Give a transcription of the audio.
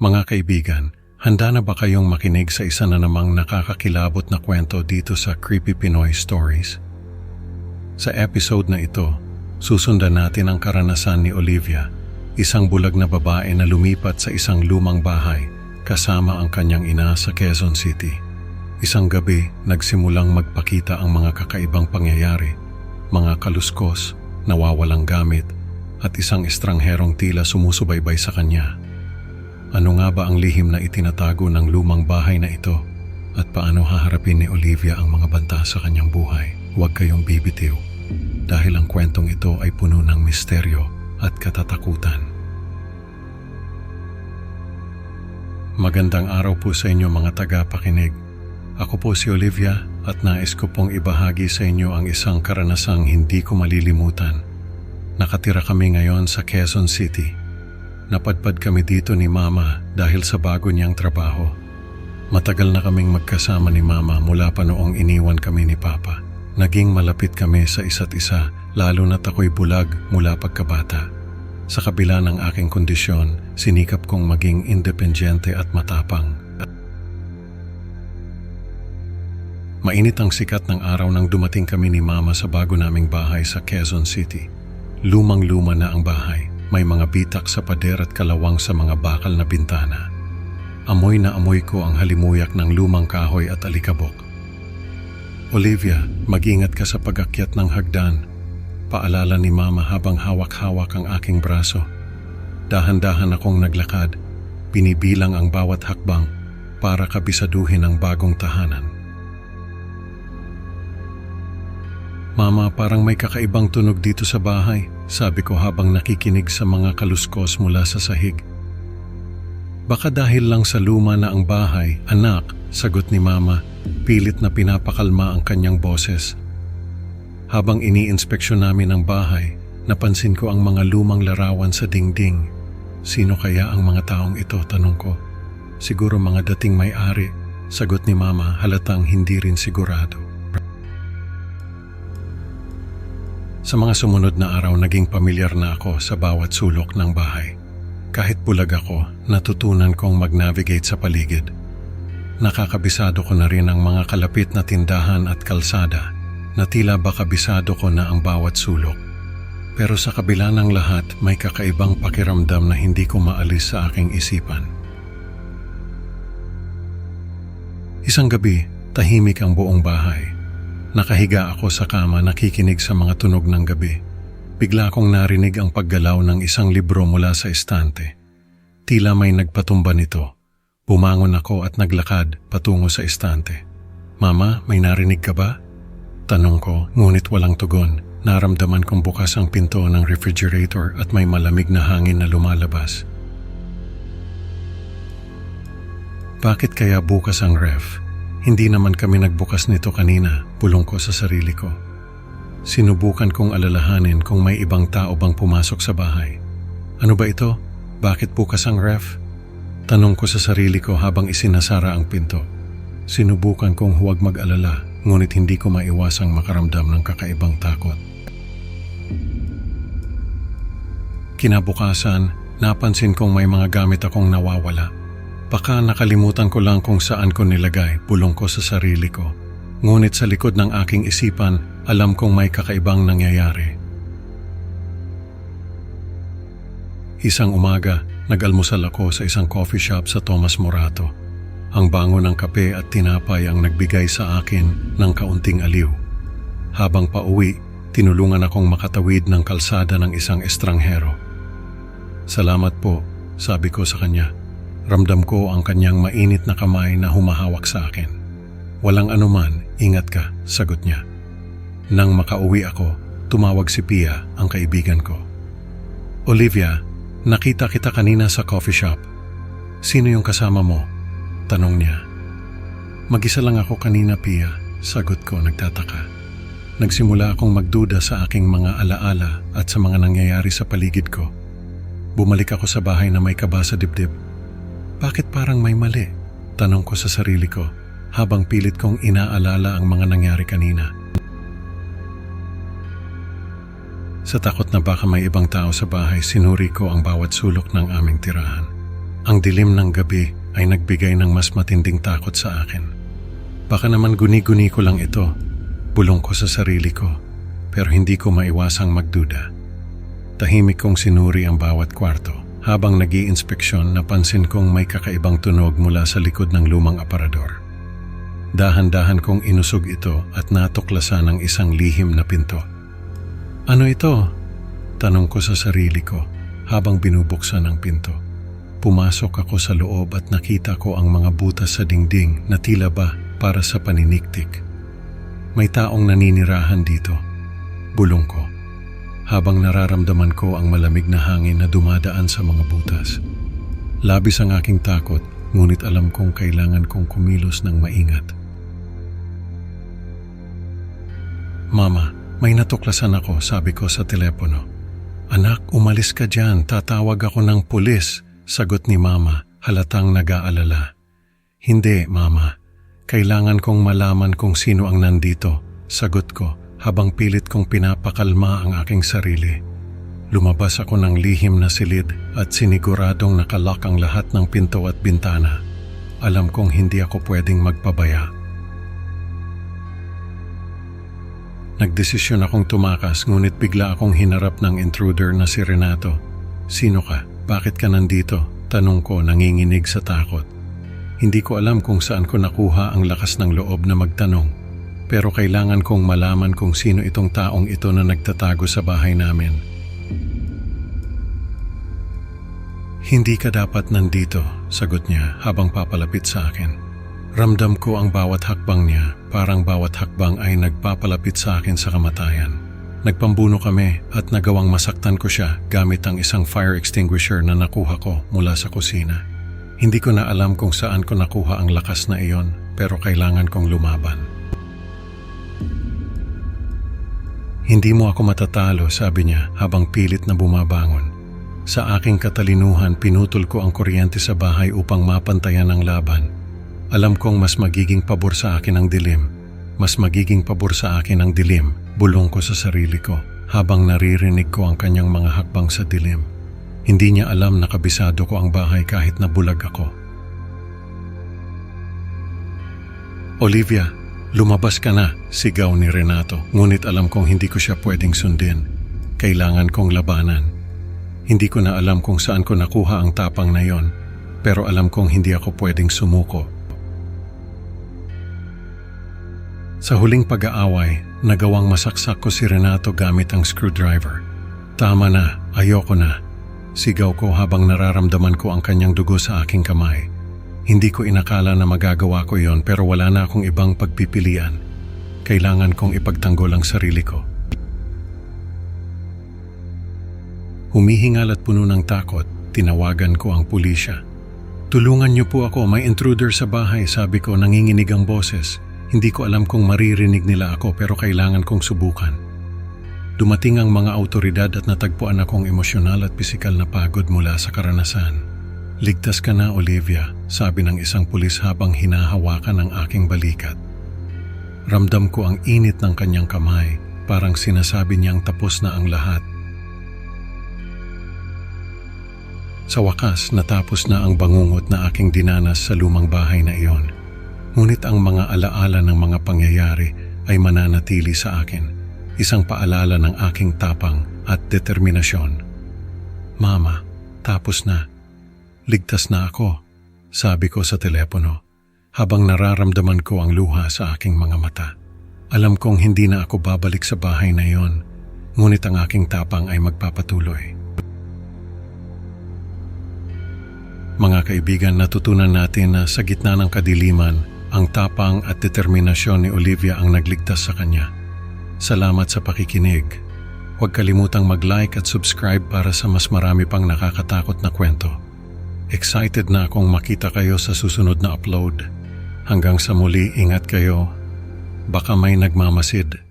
Mga kaibigan, handa na ba kayong makinig sa isa na namang nakakakilabot na kwento dito sa Creepy Pinoy Stories? Sa episode na ito, susundan natin ang karanasan ni Olivia, isang bulag na babae na lumipat sa isang lumang bahay kasama ang kanyang ina sa Quezon City. Isang gabi, nagsimulang magpakita ang mga kakaibang pangyayari, mga kaluskos, nawawalang gamit, at isang estrangherong tila sumusubaybay sa kanya. Ano nga ba ang lihim na itinatago ng lumang bahay na ito at paano haharapin ni Olivia ang mga banta sa kanyang buhay? Huwag kayong bibitiw dahil ang kwentong ito ay puno ng misteryo at katatakutan. Magandang araw po sa inyo mga tagapakinig. Ako po si Olivia at nais ko pong ibahagi sa inyo ang isang karanasang hindi ko malilimutan. Nakatira kami ngayon sa Quezon City. Napadpad kami dito ni Mama dahil sa bago niyang trabaho. Matagal na kaming magkasama ni Mama mula pa noong iniwan kami ni Papa. Naging malapit kami sa isa't isa, lalo na't ako'y bulag mula pagkabata. Sa kabila ng aking kondisyon, sinikap kong maging independyente at matapang. Mainit ang sikat ng araw nang dumating kami ni Mama sa bago naming bahay sa Quezon City. Lumang-luma na ang bahay. May mga bitak sa pader at kalawang sa mga bakal na bintana. Amoy na amoy ko ang halimuyak ng lumang kahoy at alikabok. Olivia, mag-ingat ka sa pag-akyat ng hagdan. Paalala ni Mama habang hawak-hawak ang aking braso. Dahan-dahan akong naglakad. Binibilang ang bawat hakbang para kabisaduhin ang bagong tahanan. Mama, parang may kakaibang tunog dito sa bahay, sabi ko habang nakikinig sa mga kaluskos mula sa sahig. Baka dahil lang sa luma na ang bahay, anak, sagot ni Mama, pilit na pinapakalma ang kanyang boses. Habang iniinspeksyon namin ang bahay, napansin ko ang mga lumang larawan sa dingding. Sino kaya ang mga taong ito, tanong ko. Siguro mga dating may-ari, sagot ni Mama, halatang hindi rin sigurado. Sa mga sumunod na araw, naging pamilyar na ako sa bawat sulok ng bahay. Kahit bulag ako, natutunan kong mag-navigate sa paligid. Nakakabisado ko na rin ang mga kalapit na tindahan at kalsada na tila ba kabisado ko na ang bawat sulok. Pero sa kabila ng lahat, may kakaibang pakiramdam na hindi ko maalis sa aking isipan. Isang gabi, tahimik ang buong bahay. Nakahiga ako sa kama nakikinig sa mga tunog ng gabi. Bigla kong narinig ang paggalaw ng isang libro mula sa estante. Tila may nagpatumba nito. Bumangon ako at naglakad patungo sa estante. Mama, may narinig ka ba? Tanong ko, ngunit walang tugon. Naramdaman kong bukas ang pinto ng refrigerator at may malamig na hangin na lumalabas. Bakit kaya bukas ang ref? Hindi naman kami nagbukas nito kanina, bulong ko sa sarili ko. Sinubukan kong alalahanin kung may ibang tao bang pumasok sa bahay. Ano ba ito? Bakit bukas ang ref? Tanong ko sa sarili ko habang isinasara ang pinto. Sinubukan kong huwag mag-alala, ngunit hindi ko maiwasang makaramdam ng kakaibang takot. Kinabukasan, napansin kong may mga gamit akong nawawala. Baka nakalimutan ko lang kung saan ko nilagay, bulong ko sa sarili ko. Ngunit sa likod ng aking isipan, alam kong may kakaibang nangyayari. Isang umaga, nag-almusal ako sa isang coffee shop sa Tomas Morato. Ang bango ng kape at tinapay ang nagbigay sa akin ng kaunting aliw. Habang pauwi, tinulungan akong makatawid ng kalsada ng isang estranghero. Salamat po, sabi ko sa kanya. Ramdam ko ang kanyang mainit na kamay na humahawak sa akin. Walang anuman, ingat ka, sagot niya. Nang makauwi ako, tumawag si Pia, ang kaibigan ko. Olivia, nakita kita kanina sa coffee shop. Sino yung kasama mo? Tanong niya. Mag-isa lang ako kanina, Pia, sagot ko nagtataka. Nagsimula akong magduda sa aking mga alaala at sa mga nangyayari sa paligid ko. Bumalik ako sa bahay na may kaba sa dibdib. Bakit parang may mali? Tanong ko sa sarili ko habang pilit kong inaalala ang mga nangyari kanina. Sa takot na baka may ibang tao sa bahay, sinuri ko ang bawat sulok ng aming tirahan. Ang dilim ng gabi ay nagbigay ng mas matinding takot sa akin. Baka naman guni-guni ko lang ito, bulong ko sa sarili ko, pero hindi ko maiwasang magduda. Tahimik kong sinuri ang bawat kwarto. Habang nag-iinspeksyon, napansin kong may kakaibang tunog mula sa likod ng lumang aparador. Dahan-dahan kong inusog ito at natuklasan ang isang lihim na pinto. Ano ito? Tanong ko sa sarili ko habang binubuksan ang pinto. Pumasok ako sa loob at nakita ko ang mga butas sa dingding na tila ba para sa paniniktik. May taong naninirahan dito, bulong ko, habang nararamdaman ko ang malamig na hangin na dumadaan sa mga butas. Labis ang aking takot, ngunit alam kong kailangan kong kumilos ng maingat. Mama, may natuklasan ako, sabi ko sa telepono. Anak, umalis ka dyan, tatawag ako ng pulis, sagot ni Mama, halatang nag-aalala. Hindi, Mama. Kailangan kong malaman kung sino ang nandito, sagot ko, habang pilit kong pinapakalma ang aking sarili. Lumabas ako ng lihim na silid at siniguradong nakalock ang lahat ng pinto at bintana. Alam kong hindi ako pwedeng magpabaya. Nagdesisyon akong tumakas, ngunit bigla akong hinarap ng intruder na si Renato. Sino ka? Bakit ka nandito? Tanong ko, nanginginig sa takot. Hindi ko alam kung saan ko nakuha ang lakas ng loob na magtanong. Pero kailangan kong malaman kung sino itong taong ito na nagtatago sa bahay namin. Hindi ka dapat nandito, sagot niya habang papalapit sa akin. Ramdam ko ang bawat hakbang niya, parang bawat hakbang ay nagpapalapit sa akin sa kamatayan. Nagpambuno kami at nagawang masaktan ko siya gamit ang isang fire extinguisher na nakuha ko mula sa kusina. Hindi ko na alam kung saan ko nakuha ang lakas na iyon, pero kailangan kong lumaban. Hindi mo ako matatalo, sabi niya habang pilit na bumabangon. Sa aking katalinuhan, pinutol ko ang kuryente sa bahay upang mapantayan ang laban. Alam kong mas magiging pabor sa akin ang dilim. Mas magiging pabor sa akin ang dilim, bulong ko sa sarili ko habang naririnig ko ang kanyang mga hakbang sa dilim. Hindi niya alam na kabisado ko ang bahay kahit na bulag ako. Olivia, lumabas ka na, sigaw ni Renato, ngunit alam kong hindi ko siya pwedeng sundin. Kailangan kong labanan. Hindi ko na alam kung saan ko nakuha ang tapang na yon, pero alam kong hindi ako pwedeng sumuko. Sa huling pag-aaway, nagawang masaksak ko si Renato gamit ang screwdriver. Tama na, ayoko na, sigaw ko habang nararamdaman ko ang kanyang dugo sa aking kamay. Hindi ko inakala na magagawa ko yon, pero wala na akong ibang pagpipilian. Kailangan kong ipagtanggol ang sarili ko. Humihingal at puno ng takot, tinawagan ko ang pulisya. Tulungan niyo po ako, may intruder sa bahay, sabi ko, nanginginig ang boses. Hindi ko alam kung maririnig nila ako, pero kailangan kong subukan. Dumating ang mga awtoridad at natagpuan akong emosyonal at pisikal na pagod mula sa karanasan. Ligtas ka na, Olivia, sabi ng isang pulis habang hinahawakan ang aking balikat. Ramdam ko ang init ng kanyang kamay, parang sinasabi niyang tapos na ang lahat. Sa wakas, natapos na ang bangungot na aking dinanas sa lumang bahay na iyon. Ngunit ang mga alaala ng mga pangyayari ay mananatili sa akin, isang paalala ng aking tapang at determinasyon. Mama, tapos na. Ligtas na ako, sabi ko sa telepono, habang nararamdaman ko ang luha sa aking mga mata. Alam kong hindi na ako babalik sa bahay na iyon, ngunit ang aking tapang ay magpapatuloy. Mga kaibigan, natutunan natin na sa gitna ng kadiliman, ang tapang at determinasyon ni Olivia ang nagligtas sa kanya. Salamat sa pakikinig. Huwag kalimutang mag-like at subscribe para sa mas marami pang nakakatakot na kwento. Excited na akong makita kayo sa susunod na upload. Hanggang sa muli, ingat kayo. Baka may nagmamasid.